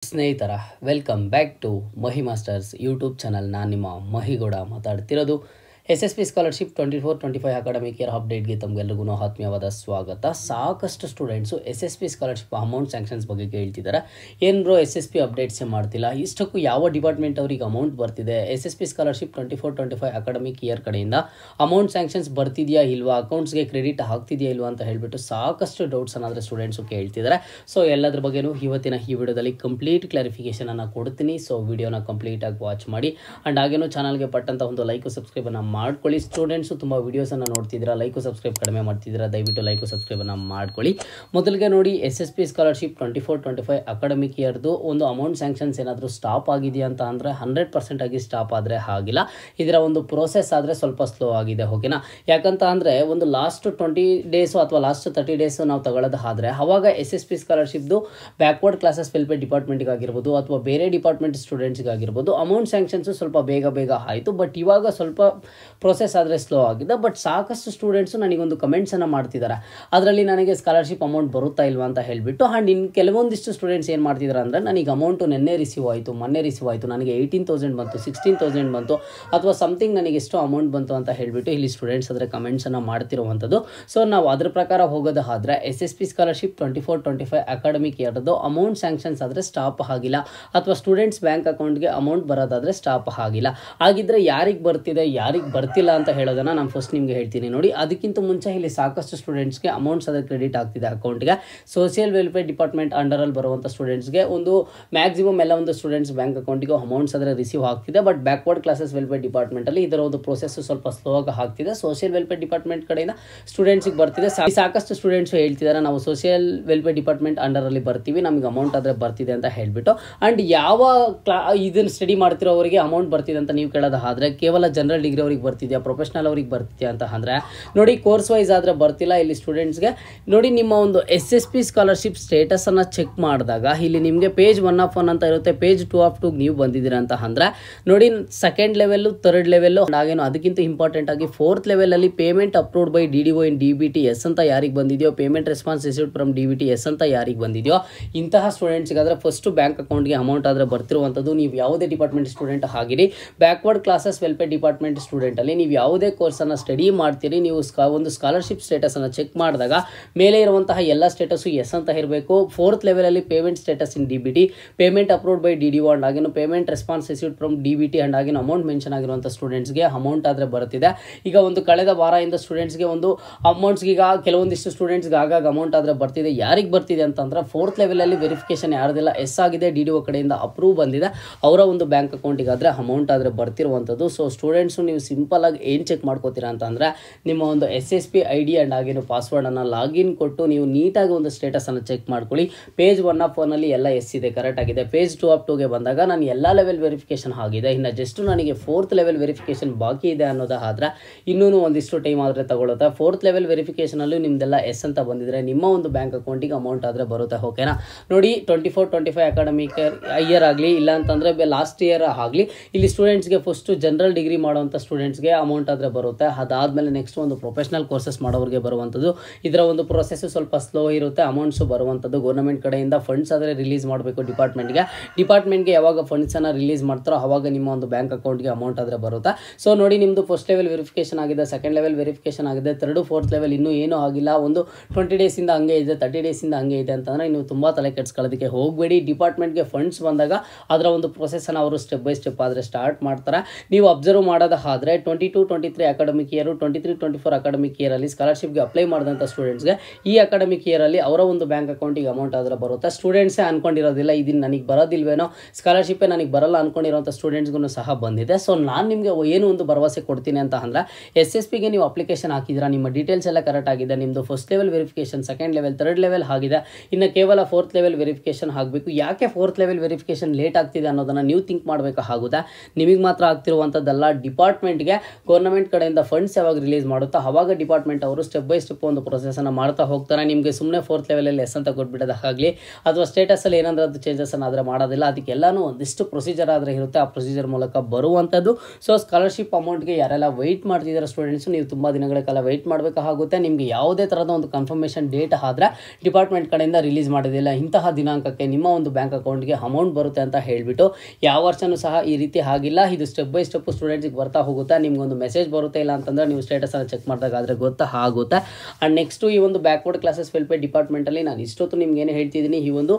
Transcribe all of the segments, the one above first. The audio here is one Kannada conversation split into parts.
ಸ್ನೇಹಿತರ welcome back to Mahi masters YouTube channel. ನಾನು ನಿಮ್ಮ ಮಹಿಗೌಡ ಮಾತಾಡ್ತಿರೋದು. SSP ಸ್ಕಾಲರ್ಶಿಪ್ 24-25 ಅಕಾಡೆಮಿಕ್ ಇಯರ್ ಅಪ್ಡೇಟ್ಗೆ ತಮಗೆಲ್ಲರಿಗೂ ಆತ್ಮೀಯವಾದ ಸ್ವಾಗತ. ಸಾಕಷ್ಟು students SSP scholarship amount sanctions ಬಗ್ಗೆ ಕೇಳ್ತಿದ್ದಾರೆ. ಏನು ಬ್ರೋ SSP ಅಪ್ಡೇಟ್ಸೇ ಮಾಡ್ತಿಲ್ಲ, ಇಷ್ಟಕ್ಕೂ ಯಾವ ಡಿಪಾರ್ಟ್ಮೆಂಟ್ ಅವರಿಗೆ ಅಮೌಂಟ್ ಬರ್ತಿದೆ, SSP ಸ್ಕಾಲರ್ಶಿಪ್ 24-25 ಅಕಾಡೆಮಿಕ್ ಇಯರ್ ಕಡೆಯಿಂದ ಅಮೌಂಟ್ ಸ್ಯಾಂಕ್ಷನ್ಸ್ ಬರ್ತಿದೆಯಾ ಇಲ್ವಾ, ಅಕೌಂಟ್ಸ್ಗೆ ಕ್ರೆಡಿಟ್ ಆಗ್ತಿದೆಯಾ ಇಲ್ವಾ ಅಂತ ಹೇಳಿಬಿಟ್ಟು ಸಾಕಷ್ಟು ಡೌಟ್ಸ್ ಅನ್ನಾದರೆ ಸ್ಟೂಡೆಂಟ್ಸು ಕೇಳ್ತಿದ್ದಾರೆ. ಸೊ ಎಲ್ಲದ್ರ ಬಗ್ಗೆನೂ ಇವತ್ತಿನ ಈ ವಿಡಿಯೋದಲ್ಲಿ ಕಂಪ್ಲೀಟ್ ಕ್ಲಾರಿಫಿಕೇಷನನ್ನು ಕೊಡ್ತೀನಿ. ಸೊ ವಿಡಿಯೋನ ಕಂಪ್ಲೀಟಾಗಿ ವಾಚ್ ಮಾಡಿ ಆ್ಯಂಡ್ ಹಾಗೇನು ಚಾನಲ್ಗೆ ಪಟ್ಟಂಥ ಒಂದು ಲೈಕು ಸಬ್ಸ್ಕ್ರೈಬನ್ನು ಮಾಡ್ಕೊಳ್ಳಿ. ಸ್ಟೂಡೆಂಟ್ಸು ತುಂಬ ವೀಡಿಯೋಸನ್ನು ನೋಡ್ತಿದ್ದೀರಾ, ಲೈಕು ಸಬ್ಸ್ಕ್ರೈಬ್ ಕಡಿಮೆ ಮಾಡ್ತಿದ್ದೀರಾ, ದಯವಿಟ್ಟು ಲೈಕು ಸಬ್ಸ್ಕ್ರೈಬನ್ನು ಮಾಡ್ಕೊಳ್ಳಿ. ಮೊದಲಿಗೆ ನೋಡಿ, SSP ಸ್ಕಾಲರ್ಶಿಪ್ 24-25 ಅಕಾಡೆಮಿಕ್ ಇಯರ್ದು ಒಂದು ಅಮೌಂಟ್ ಸ್ಯಾಂಕ್ಷನ್ಸ್ ಏನಾದರೂ ಸ್ಟಾಪ್ ಆಗಿದೆಯಾ ಅಂತ ಅಂದರೆ 100% ಆಗಿ ಸ್ಟಾಪ್ ಆದರೆ ಆಗಿಲ್ಲ. ಇದರ ಒಂದು ಪ್ರೋಸೆಸ್ ಆದರೆ ಸ್ವಲ್ಪ ಸ್ಲೋ ಆಗಿದೆ, ಓಕೆನಾ. ಯಾಕಂತ ಅಂದರೆ ಒಂದು ಲಾಸ್ಟ್ 20 ಡೇಸು ಅಥವಾ ಲಾಸ್ಟ್ 30 ಡೇಸು ನಾವು ತಗೊಳ್ಳೋದು ಆದರೆ ಅವಾಗ SSP ಸ್ಕಾಲರ್ಶಿಪ್ದು ಬ್ಯಾಕ್ವರ್ಡ್ ಕ್ಲಾಸಸ್ ವೆಲ್ಫೇರ್ ಡಿಪಾರ್ಟ್ಮೆಂಟ್ಗಾಗಿರ್ಬೋದು ಅಥವಾ ಬೇರೆ ಡಿಪಾರ್ಟ್ಮೆಂಟ್ ಸ್ಟೂಡೆಂಟ್ಸ್ಗಾಗಿರ್ಬೋದು ಅಮೌಂಟ್ ಸ್ಯಾಂಕ್ಷನ್ಸು ಸ್ವಲ್ಪ ಬೇಗ ಆಯಿತು. ಬಟ್ ಇವಾಗ ಸ್ವಲ್ಪ ಪ್ರೋಸೆಸ್ ಆದರೆ ಸ್ಲೋ ಆಗಿದೆ. ಬಟ್ ಸಾಕಷ್ಟು ಸ್ಟೂಡೆಂಟ್ಸು ನನಗೊಂದು ಕಮೆಂಟ್ಸನ್ನು ಮಾಡ್ತಿದ್ದಾರೆ, ಅದರಲ್ಲಿ ನನಗೆ ಸ್ಕಾಲರ್ಶಿಪ್ ಅಮೌಂಟ್ ಬರುತ್ತಾ ಇಲ್ವಾ ಅಂತ ಹೇಳಿಬಿಟ್ಟು. ಆ್ಯಂಡ್ ಇನ್ನು ಕೆಲವೊಂದಿಷ್ಟು ಸ್ಟೂಡೆಂಟ್ಸ್ ಏನು ಮಾಡ್ತಿದ್ದಾರೆ ಅಂದರೆ, ನನಗೆ ಅಮೌಂಟು ಮೊನ್ನೆ ರಿಸೀವ್ ಆಯಿತು, ನನಗೆ 18,000 ಬಂತು, 16,000 ಬಂತು ಅಥವಾ ಸಮಥಿಂಗ್ ನನಗೆ ಎಷ್ಟು ಅಮೌಂಟ್ ಬಂತು ಅಂತ ಹೇಳಿಬಿಟ್ಟು ಇಲ್ಲಿ ಸ್ಟೂಡೆಂಟ್ಸ್ ಆದರೆ ಕಮೆಂಟ್ಸನ್ನು ಮಾಡ್ತಿರುವಂಥದ್ದು. ಸೊ ನಾವು ಅದ್ರ ಪ್ರಕಾರ ಹೋಗೋದು ಆದರೆ SSP ಸ್ಕಾಲರ್ಶಿಪ್ 24-25 ಅಕಾಡೆಮಿಕ್ ಇಯರ್ದು ಅಮೌಂಟ್ ಸ್ಯಾಂಕ್ಷನ್ಸ್ ಆದರೆ ಸ್ಟಾಪ್ ಆಗಿಲ್ಲ ಅಥವಾ ಸ್ಟೂಡೆಂಟ್ಸ್ ಬ್ಯಾಂಕ್ ಅಕೌಂಟ್ಗೆ ಅಮೌಂಟ್ ಬರೋದಾದರೆ ಸ್ಟಾಪ್ ಆಗಿಲ್ಲ. ಹಾಗಿದ್ರೆ ಯಾರಿಗೆ ಬರ್ತಿದೆ ಯಾರಿಗೆ ಬರ್ತಿಲ್ಲ ಅಂತ ಹೇಳೋದನ್ನು ನಾನು ಫಸ್ಟ್ ನಿಮಗೆ ಹೇಳ್ತೀನಿ ನೋಡಿ. ಅದಕ್ಕಿಂತ ಮುಂಚೆ ಇಲ್ಲಿ ಸಾಕಷ್ಟು ಸ್ಟೂಡೆಂಟ್ಸ್ಗೆ ಅಮೌಂಟ್ಸ್ ಅದರ ಕ್ರೆಡಿಟ್ ಆಗ್ತಿದೆ ಅಕೌಂಟ್ಗೆ. ಸೋಷಿಯಲ್ ವೆಲ್ಫೇರ್ ಡಿಪಾರ್ಟ್ಮೆಂಟ್ ಅಂಡರಲ್ಲಿ ಬರುವಂಥ ಸ್ಟೂಡೆಂಟ್ಸ್ಗೆ ಒಂದು ಮ್ಯಾಕ್ಸಿಮಮ್ ಎಲ್ಲ ಒಂದು ಸ್ಟೂಡೆಂಟ್ಸ್ ಬ್ಯಾಂಕ್ ಅಕೌಂಟಿಗೆ ಅಮೌಂಟ್ಸ್ ಅದರ ರಿಸೀವ್ ಆಗ್ತಿದೆ. ಬಟ್ ಬ್ಯಾಕ್ವರ್ಡ್ ಕ್ಲಾಸಸ್ ವೆಲ್ಫೇರ್ ಡಿಪಾರ್ಟ್ಮೆಂಟಲ್ಲಿ ಇದರ ಒಂದು ಪ್ರೊಸೆಸ್ ಸ್ವಲ್ಪ ಸ್ಲೋ ಆಗಿ ಆಗ್ತಿದೆ. ಸೋಷಿಯಲ್ ವೆಲ್ಫೇರ್ ಡಿಪಾರ್ಟ್ಮೆಂಟ್ ಕಡೆಯಿಂದ ಸ್ಟೂಡೆಂಟ್ಸಿಗೆ ಬರ್ತಿದೆ. ಸಾಕಷ್ಟು ಸ್ಟೂಡೆಂಟ್ಸು ಹೇಳ್ತಿದ್ದಾರೆ, ನಾವು ಸೋಷಿಯಲ್ ವೆಲ್ಫೇರ್ ಡಿಪಾರ್ಟ್ಮೆಂಟ್ ಅಂಡರಲ್ಲಿ ಬರ್ತೀವಿ, ನಮಗೆ ಅಮೌಂಟ್ ಆದರೆ ಬರ್ತಿದೆ ಅಂತ ಹೇಳಿಬಿಟ್ಟು. ಆ್ಯಂಡ್ ಯಾವ ಇದನ್ನು ಸ್ಟಡಿ ಮಾಡ್ತಿರೋರಿಗೆ ಅಮೌಂಟ್ ಬರ್ತಿದೆ ಅಂತ ನೀವು ಕೇಳೋದು ಆದರೆ ಕೇವಲ ಜನರಲ್ ಡಿಗ್ರಿ ಅವ್ರಿಗೆ ಬರ್ತಿದೆಯಾ, ಪ್ರೊಫೆಷನಲ್ ಅವ್ರಿಗೆ ಬರ್ತಿದೆಯಾ ಅಂತ ಅಂದರೆ ನೋಡಿ, ಕೋರ್ಸ್ ವೈಸ್ ಆದರೆ ಬರ್ತಿಲ್ಲ. ಇಲ್ಲಿ ಸ್ಟೂಡೆಂಟ್ಸ್ಗೆ ನೋಡಿ, ನಿಮ್ಮ ಒಂದು SSP ಸ್ಕಾಲರ್ಶಿಪ್ ಸ್ಟೇಟಸನ್ನು ಚೆಕ್ ಮಾಡಿದಾಗ ಇಲ್ಲಿ ನಿಮಗೆ ಪೇಜ್ 1 of 1 ಅಂತ ಇರುತ್ತೆ, ಪೇಜ್ 2 of 2 ನೀವು ಬಂದಿದ್ದೀರಾ ಅಂತ ಅಂದರೆ ನೋಡಿ, ಸೆಕೆಂಡ್ ಲೆವೆಲ್ಲು, ಥರ್ಡ್ ಲೆವೆಲ್ಲು, ಹಾಗೇನು ಅದಕ್ಕಿಂತ ಇಂಪಾರ್ಟೆಂಟ್ ಆಗಿ 4th ಲೆವೆಲಲ್ಲಿ payment approved by DDO in DBT yes ಅಂತ ಯಾರಿಗೆ ಬಂದಿದೆಯೋ, payment response received from DBT yes ಅಂತ ಯಾರಿಗೆ ಬಂದಿದೆಯೋ ಇಂತಹ ಸ್ಟೂಡೆಂಟ್ಸ್ಗಾದರೆ ಫಸ್ಟು ಬ್ಯಾಂಕ್ ಅಕೌಂಟ್ಗೆ ಅಮೌಂಟ್ ಆದರೆ ಬರ್ತಿರುವಂಥದ್ದು. ನೀವು ಯಾವುದೇ ಡಿಪಾರ್ಟ್ಮೆಂಟ್ ಸ್ಟೂಡೆಂಟ್ ಆಗಿರಿ, ಬ್ಯಾಕ್ವರ್ಡ್ ಕ್ಲಾಸಸ್ ವೆಲ್ಫೇರ್ ಡಿಪಾರ್ಟ್ಮೆಂಟ್ ಸ್ಟೂಡೆಂಟಲ್ಲಿ ನೀವು ಯಾವುದೇ ಕೋರ್ಸನ್ನು ಸ್ಟಡಿ ಮಾಡ್ತೀರಿ, ನೀವು ಒಂದು ಸ್ಕಾಲರ್ಶಿಪ್ ಸ್ಟೇಟಸನ್ನು ಚೆಕ್ ಮಾಡಿದಾಗ ಮೇಲೆ ಇರುವಂತಹ ಎಲ್ಲ ಸ್ಟೇಟಸ್ಸು ಎಸ್ ಅಂತ ಇರಬೇಕು. 4th ಲೆವೆಲಲ್ಲಿ payment status in DBT, payment approved by DDO and ಹಾಗೇನು payment response received from DBT and ಹಾಗೇನು ಅಮೌಂಟ್ ಮೆನ್ಷನ್ ಆಗಿರುವಂಥ ಸ್ಟೂಡೆಂಟ್ಸ್ಗೆ ಅಮೌಂಟ್ ಆದರೆ ಬರ್ತಿದೆ. ಈಗ ಒಂದು ಕಳೆದ ವಾರದಿಂದ ಸ್ಟೂಡೆಂಟ್ಸ್ಗೆ ಒಂದು ಅಮೌಂಟ್ಸ್ಗೆ ಈಗ ಕೆಲವೊಂದಿಷ್ಟು ಸ್ಟೂಡೆಂಟ್ಸ್ಗೆ ಆಗಾಗ ಅಮೌಂಟ್ ಆದರೆ ಬರ್ತಿದೆ. ಯಾರಿಗೆ ಬರ್ತಿದೆ ಅಂತಂದ್ರೆ 4th ಲೆವೆಲಲ್ಲಿ ವೆರಿಫಿಕೇಶನ್ ಯಾರ್ದೆಲ್ಲ ಎಸ್ ಆಗಿದೆ, DDO ಕಡೆಯಿಂದ ಅಪ್ರೂವ್ ಬಂದಿದೆ, ಅವರ ಒಂದು ಬ್ಯಾಂಕ್ ಅಕೌಂಟಿಗೆ ಆದರೆ ಅಮೌಂಟ್ ಆದರೆ ಬರ್ತಿರುವಂಥದ್ದು. ಸೊ ಸ್ಟೂಡೆಂಟ್ಸು ನೀವು ಸಿಂಪಲ್ ಆಗಿ ಏನು ಚೆಕ್ ಮಾಡ್ಕೋತೀರಾ ಅಂತಂದರೆ, ನಿಮ್ಮ ಒಂದು SSP ID ಆ್ಯಂಡ್ ಹಾಗೇನು ಪಾಸ್ವರ್ಡನ್ನು ಲಾಗಿನ್ ಕೊಟ್ಟು ನೀವು ನೀಟಾಗಿ ಒಂದು ಸ್ಟೇಟಸನ್ನು ಚೆಕ್ ಮಾಡ್ಕೊಳ್ಳಿ. ಪೇಜ್ 1 of 1 ಎಲ್ಲ ಎಸ್ ಇದೆ, ಕರೆಕ್ಟ್ ಆಗಿದೆ. ಪೇಜ್ 2 of 2ಗೆ ಬಂದಾಗ ನಾನು ಎಲ್ಲ ಲೆವೆಲ್ ವೆರಿಫಿಕೇಷನ್ ಆಗಿದೆ, ಇನ್ನು ಜಸ್ಟ್ ನನಗೆ 4th ಲೆವೆಲ್ ವೆರಿಫಿಕೇಷನ್ ಬಾಕಿ ಇದೆ ಅನ್ನೋದಾದರೆ ಇನ್ನೂ ಒಂದಿಷ್ಟು ಟೈಮ್ ಆದರೆ ತಗೊಳುತ್ತೆ. 4th ಲೆವೆಲ್ ವೆರಿಫಿಕೇಷನಲ್ಲೂ ನಿಮ್ಮದೆಲ್ಲ ಎಸ್ ಅಂತ ಬಂದಿದ್ರೆ ನಿಮ್ಮ ಒಂದು ಬ್ಯಾಂಕ್ ಅಕೌಂಟಿಗೆ ಅಮೌಂಟ್ ಆದರೆ ಬರುತ್ತೆ, ಓಕೆನಾ. ನೋಡಿ, 24-25 ಅಕಾಡೆಮಿಕ್ ಇಯರ್ ಆಗಲಿ ಇಲ್ಲ ಅಂತಂದರೆ ಲಾಸ್ಟ್ ಇಯರ್ ಆಗಲಿ, ಇಲ್ಲಿ ಸ್ಟೂಡೆಂಟ್ಸ್ಗೆ ಫಸ್ಟು ಜನರಲ್ ಡಿಗ್ರಿ ಮಾಡುವಂಥ ಸ್ಟೂಡೆಂಟ್ಸ್ಗೆ ಅಮೌಂಟ್ ಆದರೆ ಬರುತ್ತೆ. ಅದಾದಮೇಲೆ ನೆಕ್ಸ್ಟ್ ಒಂದು ಪ್ರೊಫೆಷನಲ್ ಕೋರ್ಸಸ್ ಮಾಡೋರಿಗೆ ಬರುವಂಥದ್ದು. ಇದರ ಒಂದು ಪ್ರೊಸೆಸ್ಸು ಸ್ವಲ್ಪ ಸ್ಲೋ ಇರುತ್ತೆ, ಅಮೌಂಟ್ಸು ಬರುವಂಥದ್ದು. ಗೌರ್ಮೆಂಟ್ ಕಡೆಯಿಂದ ಫಂಡ್ಸ್ ಆದರೆ ರಿಲೀಸ್ ಮಾಡಬೇಕು ಡಿಪಾರ್ಟ್ಮೆಂಟ್ಗೆ ಯಾವಾಗ ಫಂಡ್ಸನ್ನು ರಿಲೀಸ್ ಮಾಡ್ತಾರೋ ಆವಾಗ ನಿಮ್ಮ ಒಂದು ಬ್ಯಾಂಕ್ ಅಕೌಂಟ್ಗೆ ಅಮೌಂಟ್ ಆದರೆ ಬರುತ್ತೆ. ಸೊ ನೋಡಿ, ನಿಮ್ಮದು ಫಸ್ಟ್ ಲೆವೆಲ್ ವೆರಿಫಿಕೇಷನ್ ಆಗಿದೆ, ಸೆಕೆಂಡ್ ಲೆವೆಲ್ ವೆರಿಫಿಕೇಷನ್ ಆಗಿದೆ, 3rd 4th ಲೆವೆಲ್ ಇನ್ನೂ ಏನೂ ಆಗಿಲ್ಲ. ಒಂದು 20 ಡೇಸಿಂದ ಹಂಗೆ ಇದೆ, 30 ಡೇಸಿಂದ ಹಂಗೆ ಇದೆ ಅಂತಂದರೆ ನೀವು ತುಂಬ ತಲೆ ಕೆಡಿಸ್ಕೊಳ್ಳೋದಕ್ಕೆ ಹೋಗಬೇಡಿ. ಡಿಪಾರ್ಟ್ಮೆಂಟ್ಗೆ ಫಂಡ್ಸ್ ಬಂದಾಗ ಅದರ ಒಂದು ಪ್ರೊಸೆಸನ್ನು ಅವರು ಸ್ಟೆಪ್ ಬೈ ಸ್ಟೆಪ್ ಆದರೆ ಸ್ಟಾರ್ಟ್ ಮಾಡ್ತಾರೆ. ನೀವು ಅಬ್ಸರ್ವ್ ಮಾಡೋದಾದರೆ 22-23 ಅಕಾಡೆಮಿಕ್ ಇಯರು, 23-24 ಅಕಾಡೆಮಿಕ್ ಇಯರಲ್ಲಿ ಸ್ಕಾಲರ್ಶಿಪ್ಗೆ ಅಪ್ಲೈ ಮಾಡಿದಂಥ ಸ್ಟೂಡೆಂಟ್ಸ್ಗೆ ಈ ಅಕಾಡೆಮಿಕ್ ಇಯರಲ್ಲಿ ಅವರ ಒಂದು ಬ್ಯಾಂಕ್ ಅಕೌಂಟಿಗೆ ಅಮೌಂಟ್ ಆದರೆ ಬರುತ್ತೆ. ಸ್ಟೂಡೆಂಟ್ಸೇ ಅನ್ಕೊಂಡಿರೋದಿಲ್ಲ ಇದನ್ನು ನನಗೆ ಬರೋದಿಲ್ವೇನೋ, ಸ್ಕಾಲರ್ಶಿಪ್ಪೇ ನನಗೆ ಬರಲ್ಲ ಅಂದ್ಕೊಂಡಿರೋಂಥ ಸ್ಟೂಡೆಂಟ್ಸ್ಗೂ ಸಹ ಬಂದಿದೆ. ಸೊ ನಾನು ನಿಮಗೆ ಏನು ಒಂದು ಭರವಸೆ ಕೊಡ್ತೀನಿ ಅಂತ ಅಂದರೆ, SSPಗೆ ನೀವು ಅಪ್ಲಿಕೇಶನ್ ಹಾಕಿದ್ದೀರಾ, ನಿಮ್ಮ ಡೀಟೇಲ್ಸ್ ಎಲ್ಲ ಕರೆಕ್ಟ್ ಆಗಿದೆ, ನಿಮ್ಮದು first level verification, second level, 3rd level ಆಗಿದೆ, ಇನ್ನು ಕೇವಲ 4th ಲೆವೆಲ್ ವೆರಿಫಿಕೇಷನ್ ಆಗಬೇಕು. ಯಾಕೆ 4th ಲೆವೆಲ್ ವೆರಿಫಿಕೇಷನ್ ಲೇಟ್ ಆಗ್ತಿದೆ ಅನ್ನೋದನ್ನು ನೀವು ಥಿಂಕ್ ಮಾಡಬೇಕಾಗುತ್ತಾ. ನಿಮಗೆ ಮಾತ್ರ ಆಗ್ತಿರುವಂಥದ್ದಲ್ಲ, ಡಿಪಾರ್ಟ್ಮೆಂಟ್ಗೆ ನಿಮಗೆ ಗೌರ್ಮೆಂಟ್ ಕಡೆಯಿಂದ ಫಂಡ್ಸ್ ಯಾವಾಗ ರಿಲೀಸ್ ಮಾಡುತ್ತೋ ಆವಾಗ ಡಿಪಾರ್ಟ್ಮೆಂಟ್ ಅವರು ಸ್ಟೆಪ್ ಬೈ ಸ್ಟೆಪ್ ಒಂದು ಪ್ರೊಸೆಸನ್ನು ಮಾಡ್ತಾ ಹೋಗ್ತಾರೆ. ನಿಮಗೆ ಸುಮ್ಮನೆ 4th ಲೆವೆಲಲ್ಲಿ ಎಸ್ ಅಂತ ಕೊಟ್ಬಿಡೋದಾಗಲಿ ಅಥವಾ ಸ್ಟೇಟಸಲ್ಲಿ ಏನಾದರೂ ಅದು ಚೇಂಜಸನ್ನು ಆದರೆ ಮಾಡೋದಿಲ್ಲ. ಅದಕ್ಕೆಲ್ಲನೂ ಒಂದಿಷ್ಟು ಪ್ರೊಸೀಜರ್ ಆದರೆ ಇರುತ್ತೆ. ಆ ಪ್ರೊಸೀಜರ್ ಮೂಲಕ ಬರುವಂಥದ್ದು. ಸೊ ಸ್ಕಾಲರ್ಶಿಪ್ ಅಮೌಂಟ್ಗೆ ಯಾರೆಲ್ಲ ವೆಯ್ಟ್ ಮಾಡ್ತಿದ್ದಾರೆ ಸ್ಟೂಡೆಂಟ್ಸು, ನೀವು ತುಂಬ ದಿನಗಳ ಕಾಲ ವೆಯ್ಟ್ ಮಾಡಬೇಕಾಗುತ್ತೆ. ನಿಮಗೆ ಯಾವುದೇ ಥರದ ಒಂದು ಕನ್ಫರ್ಮೇಷನ್ ಡೇಟ್ ಆದರೆ ಡಿಪಾರ್ಟ್ಮೆಂಟ್ ಕಡೆಯಿಂದ ರಿಲೀಸ್ ಮಾಡೋದಿಲ್ಲ. ಇಂತಹ ದಿನಾಂಕಕ್ಕೆ ನಿಮ್ಮ ಒಂದು ಬ್ಯಾಂಕ್ ಅಕೌಂಟ್ಗೆ ಅಮೌಂಟ್ ಬರುತ್ತೆ ಅಂತ ಹೇಳಿಬಿಟ್ಟು ಯಾವ ವರ್ಷವೂ ಸಹ ಈ ರೀತಿ ಆಗಿಲ್ಲ. ಇದು ಸ್ಟೆಪ್ ಬೈ ಸ್ಟೆಪ್ ಸ್ಟೂಡೆಂಟ್ಸ್ಗೆ ಬರ್ತಾ ಹೋಗುತ್ತೆ. ನಿಮ್ಗೊಂದು ಮೆಸೇಜ್ ಬರುತ್ತೆ, ಇಲ್ಲ ಅಂತಂದರೆ ನೀವು ಸ್ಟೇಟಸನ್ನು ಚೆಕ್ ಮಾಡಿದಾಗಾದರೆ ಗೊತ್ತಾ ಆಗುತ್ತೆ. ಆ್ಯಂಡ್ ನೆಕ್ಸ್ಟು ಈ ಒಂದು ಬ್ಯಾಕ್ವರ್ಡ್ ಕ್ಲಾಸಸ್ ವೆಲ್ಫೇರ್ ಡಿಪಾರ್ಟ್ಮೆಂಟಲ್ಲಿ ನಾನು ಇಷ್ಟೊತ್ತು ನಿಮ್ಗೆ ಏನು ಹೇಳ್ತಿದ್ದೀನಿ, ಈ ಒಂದು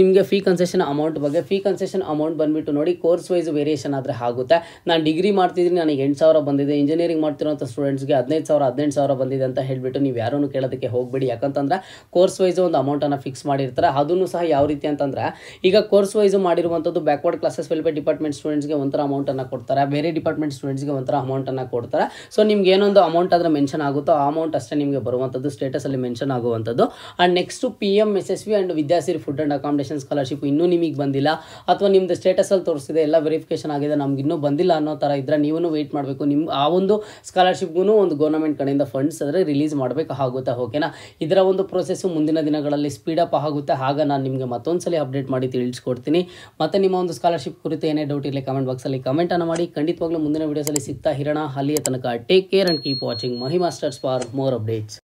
ನಿಮಗೆ ಫೀ ಕನ್ಸೆಷನ್ ಅಮೌಂಟ್ ಬಗ್ಗೆ. ಫೀ ಕನ್ಸೆಷನ್ ಅಮೌಂಟ್ ಬಂದುಬಿಟ್ಟು ನೋಡಿ ಕೋರ್ಸ್ ವೈಸ್ ವೇರಿಯೇಷನ್ ಆದರೆ ಆಗುತ್ತೆ. ನಾನು ಡಿಗ್ರಿ ಮಾಡ್ತಿದ್ದೀನಿ, ನನಗೆ 8,000 ಬಂದಿದೆ. ಇಂಜಿನಿಯರಿಂಗ್ ಮಾಡ್ತಿರೋಂಥ ಸ್ಟೂಡೆಂಟ್ಸ್ಗೆ 15,000 ಬಂದಿದೆ ಅಂತ ಹೇಳಿಬಿಟ್ಟು ನೀವು ಯಾರೂ ಕೇಳೋದಕ್ಕೆ ಹೋಗಬೇಡಿ. ಯಾಕಂತಂದರೆ ಕೋರ್ಸ್ ವೈಸು ಒಂದು ಅಮೌಂಟನ್ನು ಫಿಕ್ಸ್ ಮಾಡಿರ್ತಾರೆ. ಅದನ್ನು ಸಹ ಯಾವ ರೀತಿ ಅಂತಂದರೆ, ಈಗ ಕೋರ್ಸ್ ವೈಸು ಮಾಡಿರುವಂಥದ್ದು ಬ್ಯಾಕ್ವರ್ಡ್ ಕ್ಲಾಸಸ್ ವೆಲ್ಫೇರ್ ಡಿಪಾರ್ಟ್ಮೆಂಟ್ ಸ್ಟೂಡೆಂಟ್ಸ್ಗೆ ಒಂಥರ ಅಮೌಂಟನ್ನು ಕೊಡ್ತಾರೆ, ಬೇರೆ ಡಿಪಾರ್ಟ್ಮೆಂಟ್ ಸ್ಟೂಡೆಂಟ್ಸ್ಗೆ ಒಂಥರ ಅಮೌಂಟನ್ನು ಕೊಡ್ತಾರೆ. ಸೊ ನಿಮ್ಗೆ ಏನೊಂದು ಅಮೌಂಟ್ ಆದರೆ ಮೆನ್ಷನ್ ಆಗುತ್ತೋ ಆ ಅಮೌಂಟ್ ಅಷ್ಟೇ ನಿಮಗೆ ಬರುವಂಥದ್ದು, ಸ್ಟೇಟಸಲ್ಲಿ ಮೆನ್ಷನ್ ಆಗುವಂಥದ್ದು. And next PMSSV and Vidyasiri food and accommodation scholarship ಇನ್ನೂ ನಿಮಗೆ ಬಂದಿಲ್ಲ ಅಥವಾ ನಿಮ್ಮದು ಸ್ಟೇಟಸಲ್ಲಿ ತೋರಿಸಿದೆ, ಎಲ್ಲ ವೆರಿಫಿಕೇಷನ್ ಆಗಿದೆ, ನಮ್ಗೆ ಇನ್ನೂ ಬಂದಿಲ್ಲ ಅನ್ನೋ ಥರ ಇದ್ದರೆ ನೀವೂ ವೆಯ್ಟ್ ಮಾಡಬೇಕು. ನಿಮ್ಮ ಆ ಒಂದು ಸ್ಕಾಲರ್ಶಿಪ್ಗೂ ಒಂದು ಗೌರ್ಮೆಂಟ್ ಕಡೆಯಿಂದ ಫಂಡ್ಸ್ ಆದರೆ ರಿಲೀಸ್ ಮಾಡಬೇಕಾಗುತ್ತೆ. ಓಕೆನಾ? ಇದರ ಒಂದು ಪ್ರೊಸೆಸ್ಸು ಮುಂದಿನ ದಿನಗಳಲ್ಲಿ ಸ್ಪೀಡಪ್ ಆಗುತ್ತೆ. ಆಗ ನಾನು ನಿಮಗೆ ಮತ್ತೊಂದು ಸಲ ಅಪ್ಡೇಟ್ ಮಾಡಿ ತಿಳಿಸ್ಕೊಡ್ತೀನಿ. ಮತ್ತು ನಿಮ್ಮ ಒಂದು ಸ್ಕಾಲರ್ಶಿಪ್ ಕುರಿತು ಏನೇ ಡೌಟ್ ಇರಲಿ ಕಮೆಂಟ್ ಬಾಕ್ಸಲ್ಲಿ ಕಮೆಂಟನ್ನು ಮಾಡಿ. ಖಂಡಿತವಾಗ್ಲೂ ಮುಂದಿನ ವೀಡಿಯೋಸಲ್ಲಿ ಸಿಗ್ತಾ ಇರೋಣ. ಅಲ್ಲಿಯ ತನಕ take care and keep watching Mahi masters for more updates.